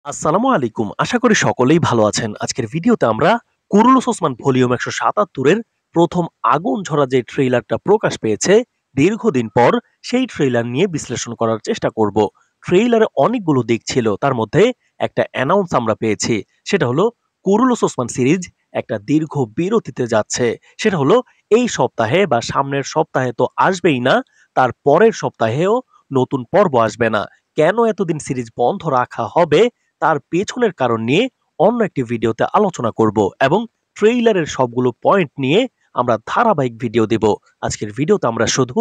আসসালামু আলাইকুম। আশা করি সকলেই ভালো আছেন। আজকের ভিডিওতে আমরা কুরুলুস ওসমান ভলিউম ১৭৭ এর ১ম আগুন ঝরা যে ট্রেইলারটা প্রকাশ পেয়েছে দীর্ঘদিন পর, সেই ট্রেইলার নিয়ে বিশ্লেষণ করার চেষ্টা করব। ট্রেইলারে অনেকগুলো দিক ছিল। তার মধ্যে একটা অ্যানাউন্স আমরা পেয়েছি। সেটা হলো কুরুলুস ওসমান সিরিজ একটা দীর্ঘ বিরতিতে যাচ্ছে। সেটা হলো এই সপ্তাহে বা সামনের সপ্তাহে তো আসবেই না, তার পরের সপ্তাহেও নতুন পর্ব আসবে না। কেন এতদিন সিরিজ বন্ধ রাখা হবে তার পেছনের কারণ নিয়ে অন্য একটি ভিডিওতে আলোচনা করব এবং ট্রেইলারের সবগুলো পয়েন্ট নিয়ে আমরা ধারাবাহিক ভিডিও দেব। আজকের ভিডিওতে আমরা শুধু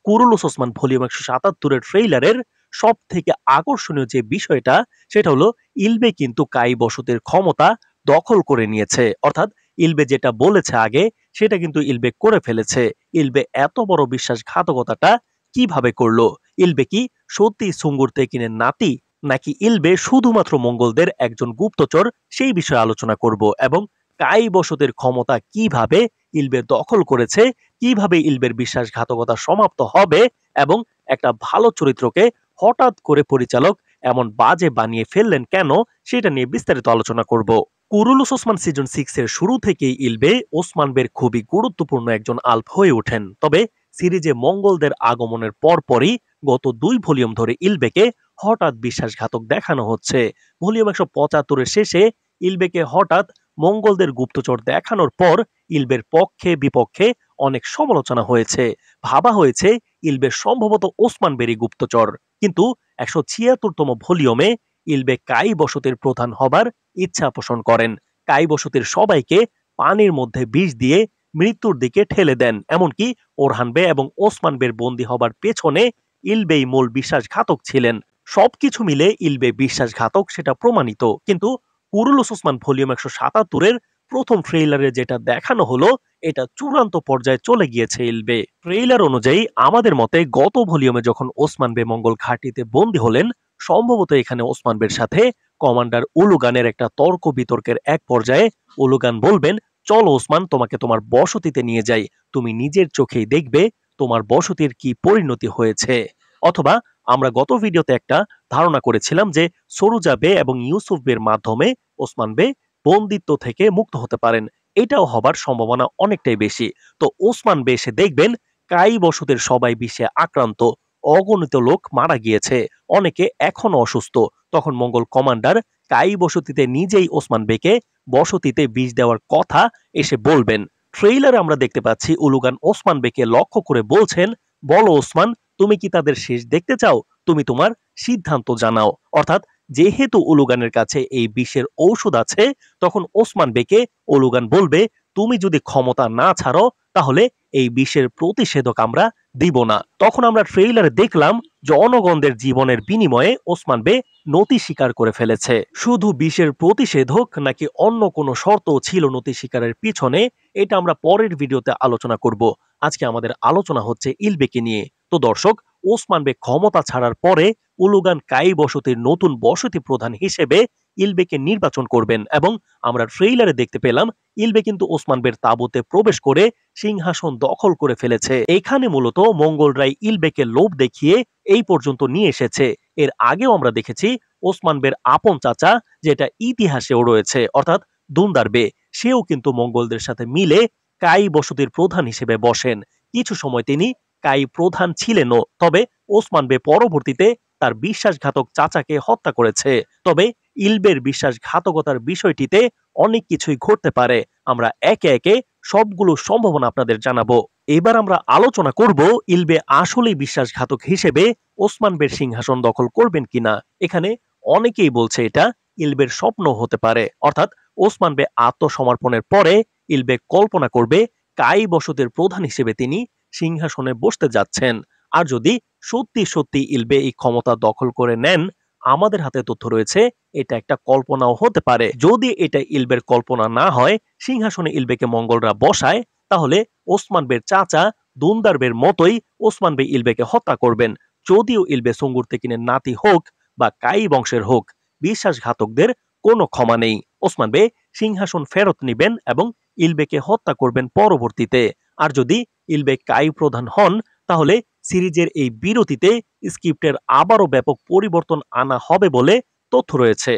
কুরুলুস ওসমান ভলিউম ১৭৭ এর ট্রেইলারের সব থেকে আকর্ষণীয় যে বিষয়টা, সেটা হলো ইলবে কিন্তু কাই বসতির ক্ষমতা দখল করে নিয়েছে। অর্থাৎ ইলবে যেটা বলেছে আগে, সেটা কিন্তু ইলবে করে ফেলেছে। ইলবে এত বড় বিশ্বাসঘাতকতাটা কিভাবে করলো? ইলবে কি সত্যি সুঙ্গুর তেকিনের নাতি, নাকি ইলবে শুধুমাত্র মঙ্গলদের একজন গুপ্তচর, সেই বিষয়ে আলোচনা করব। এবং কাই বসতের ক্ষমতা কিভাবে ইলবে দখল করেছে, কিভাবে ইলবের বিশ্বাসঘাতকতা সমাপ্ত হবে এবং একটা ভালো চরিত্রকে হঠাৎ করে পরিচালক এমন বাজে বানিয়ে ফেললেন কেন, সেটা নিয়ে বিস্তারিত আলোচনা করব। কুরুলুস ওসমান সিজন 6 এর শুরু থেকেই ইলবে ওসমান বের খুবই গুরুত্বপূর্ণ একজন আল্প হয়ে ওঠেন। তবে সিরিজে মঙ্গলদের আগমনের পরপরই গত ২ ভলিউম ধরে ইলবেকে হঠাৎ বিশ্বাসঘাতক দেখানো হচ্ছে। ভলিউম ১৭৫ এর শেষে ইলবেকে হঠাৎ মঙ্গলদের গুপ্তচর দেখানোর পর ইলবের পক্ষে বিপক্ষে অনেক সমালোচনা হয়েছে। ভাবা হয়েছে ইলবে সম্ভবত ওসমান বেরি গুপ্তচর। কিন্তু ১৭৬তম ভলিউমে ইলবে কাই বসতির প্রধান হবার ইচ্ছা পোষণ করেন। কাই বসতির সবাইকে পানির মধ্যে বিষ দিয়ে মৃত্যুর দিকে ঠেলে দেন। এমনকি ওরহান বে এবং ওসমান বের বন্দী হবার পেছনে ইলবেই মূল বিশ্বাসঘাতক ছিলেন। সবকিছু মিলে ইলবে বিশ্বাসঘাতক, সেটা প্রমাণিত। কিন্তু কুরুলুস ওসমান ভলিউম ১৭৭ এর প্রথম ট্রেইলারে যেটা দেখানো হলো, এটা চূড়ান্ত পর্যায়ে চলে গিয়েছে ইলবে। ট্রেইলার অনুযায়ী আমাদের মতে গত ভলিউমে যখন ওসমান বে মঙ্গল ঘাঁটিতে বন্দী হলেন, সম্ভবত এখানে ওসমান বের সাথে কমান্ডার উলুগানের একটা তর্ক বিতর্কের এক পর্যায়ে উলুগান বলবেন, চলো ওসমান, তোমাকে তোমার বসতিতে নিয়ে যাই, তুমি নিজের চোখেই দেখবে তোমার বসতির কি পরিণতি হয়েছে। অথবা আমরা গত ভিডিওতে একটা ধারণা করেছিলাম যে সরুজা বে এবং ইউসুফ বের মাধ্যমে ওসমান বে বন্দিত্ব থেকে মুক্ত হতে পারেন। এটাও হবার সম্ভাবনা অনেকটাই বেশি। তো ওসমান বে এসে দেখবেন কাই বসতির সবাই বিষে আক্রান্ত, অগণিত লোক মারা গিয়েছে, অনেকে এখনো অসুস্থ। তখন মঙ্গল কমান্ডার কাই বসতিতে নিজেই ওসমান বেকে বসতিতে বিষ দেওয়ার কথা এসে বলবেন। ট্রেইলারে আমরা দেখতে পাচ্ছি উলুগান ওসমান বেকে লক্ষ্য করে বলছেন, বলো ওসমান, তুমি কি তাদের শেষ দেখতে চাও? তুমি তোমার সিদ্ধান্ত জানাও। অর্থাৎ যেহেতু উলুগানের কাছে এই বিষের ঔষধ আছে, তখন ওসমান বেকে উলুগান বলবে, তুমি যদি ক্ষমতা না ছাড়ো তাহলে এই বিষের প্রতিষেধক আমরা দিব না। তখন আমরা ট্রেইলারে দেখলাম জনগণদের জীবনের বিনিময়ে ওসমান বে নতি স্বীকার করে ফেলেছে। শুধু বিষের প্রতিষেধক নাকি অন্য কোনো শর্ত ছিল নতি স্বীকারের পিছনে, এটা আমরা পরের ভিডিওতে আলোচনা করব। আজকে আমাদের আলোচনা হচ্ছে ইলবেকে নিয়ে। তো দর্শক, ওসমান বে ক্ষমতা ছাড়ার পরে উলুগান কাই বসতির নতুন বসতি প্রধান হিসেবে ইলবেকে নির্বাচন করবেন এবং আমরা ট্রেইলারে দেখতে পেলাম ইলবে কিন্তু ওসমান বের তাঁবুতে প্রবেশ করে সিংহাসন দখল করে ফেলেছে। এখানে মূলত মঙ্গলরাই ইলবেকে লোভ দেখিয়ে এই পর্যন্ত নিয়ে এসেছে। এর আগেও আমরা দেখেছি ওসমান বের আপন চাচা, যেটা ইতিহাসেও রয়েছে, অর্থাৎ দুন্দার বে, সেও কিন্তু মঙ্গলদের সাথে মিলে কাই বসতির প্রধান হিসেবে বসেন। কিছু সময় তিনি কাই প্রধান ছিলেনও। তবে ওসমান বে পরবর্তীতে তার বিশ্বাসঘাতক চাচাকে হত্যা করেছে। তবে ইলবের বিশ্বাসঘাতকতার বিষয়টিতে অনেক কিছুই ঘটতে পারে। আমরা একে একে সবগুলো সম্ভাবনা আপনাদের জানাবো। এবার আমরা আলোচনা করব ইলবে আসলেই বিশ্বাসঘাতক হিসেবে ওসমান বের সিংহাসন দখল করবেন কিনা। এখানে অনেকেই বলছে এটা ইলবের স্বপ্ন হতে পারে। অর্থাৎ ওসমান বে আত্মসমর্পণের পরে ইলবে কল্পনা করবে কাই বসতির প্রধান হিসেবে তিনি সিংহাসনে বসতে যাচ্ছেন। আর যদি সত্যি সত্যি ইলবে এই ক্ষমতা দখল করে নেন, আমাদের হাতে তথ্য রয়েছে এটা একটা কল্পনাও হতে পারে। যদি এটা ইলবের কল্পনা না হয়, সিংহাসনে ইলবেকে মঙ্গলরা বসায়, তাহলে ওসমান বের চাচা দুন্দার বের মতোই ওসমান বে ইলবেকে হত্যা করবেন। যদিও ইলবে সুঙ্গুর তেকিনের নাতি হোক বা কাই বংশের হোক, বিশ্বাসঘাতকদের কোনো ক্ষমা নেই। ওসমান বে সিংহাসন ফেরত নিবেন এবং ইলবেকে হত্যা করবেন পরবর্তীতে। আর যদি ইলবে কাই প্রধান হন, তাহলে সিরিজের এই বিরতিতে স্ক্রিপ্টের আবারও ব্যাপক পরিবর্তন আনা হবে বলে তথ্য রয়েছে।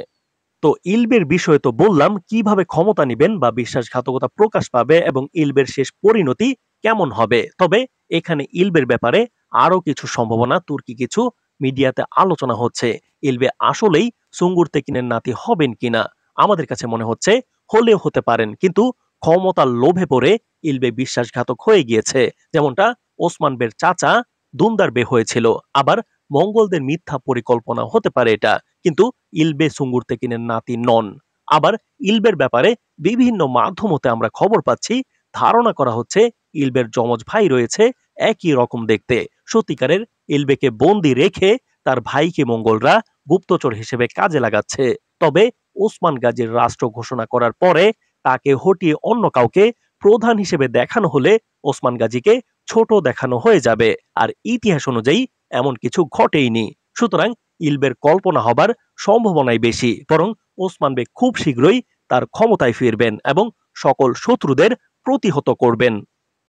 তো ইলবের বিষয়ে তো বললাম কিভাবে ক্ষমতা নিবেন বা বিশ্বাসঘাতকতা প্রকাশ পাবে এবং ইলবের শেষ পরিণতি কেমন হবে। তবে এখানে ইলবের ব্যাপারে আরো কিছু সম্ভাবনা তুর্কি কিছু মিডিয়াতে আলোচনা হচ্ছে। ইলবে আসলেই সুঙ্গুর তেকিনের নাতি হবেন কিনা। আমাদের কাছে মনে হচ্ছে হলেও হতে পারেন, কিন্তু ক্ষমতার লোভে পড়ে ইলবে বিশ্বাসঘাতক হয়ে গিয়েছে, যেমনটা ওসমান বের চাচা দুন্দার বে হয়েছিল। আবার মঙ্গলদের মিথ্যা পরিকল্পনা হতে পারে এটা, কিন্তু ইলবে সুঙ্গুর তেকিনের নাতি নন। আবার ইলবের ব্যাপারে বিভিন্ন মাধ্যমতে আমরা খবর পাচ্ছি, ধারণা করা হচ্ছে ইলবের যমজ ভাই রয়েছে একই রকম দেখতে। সত্যিকারের ইলবেকে বন্দি রেখে তার ভাইকে মঙ্গলরা গুপ্তচর হিসেবে কাজে লাগাচ্ছে। তবে ওসমান গাজীর রাষ্ট্র ঘোষণা করার পরে তাকে হটিয়ে অন্য কাউকে প্রধান হিসেবে দেখানো হলে ওসমান গাজীকে ছোট দেখানো হয়ে যাবে। আর ইতিহাস অনুযায়ী এমন কিছু ঘটেইনি। সুতরাং ইলবের কল্পনা হবার সম্ভাবনাই বেশি। বরং ওসমান বেগ খুব শীঘ্রই তার ক্ষমতায় ফিরবেন এবং সকল শত্রুদের প্রতিহত করবেন।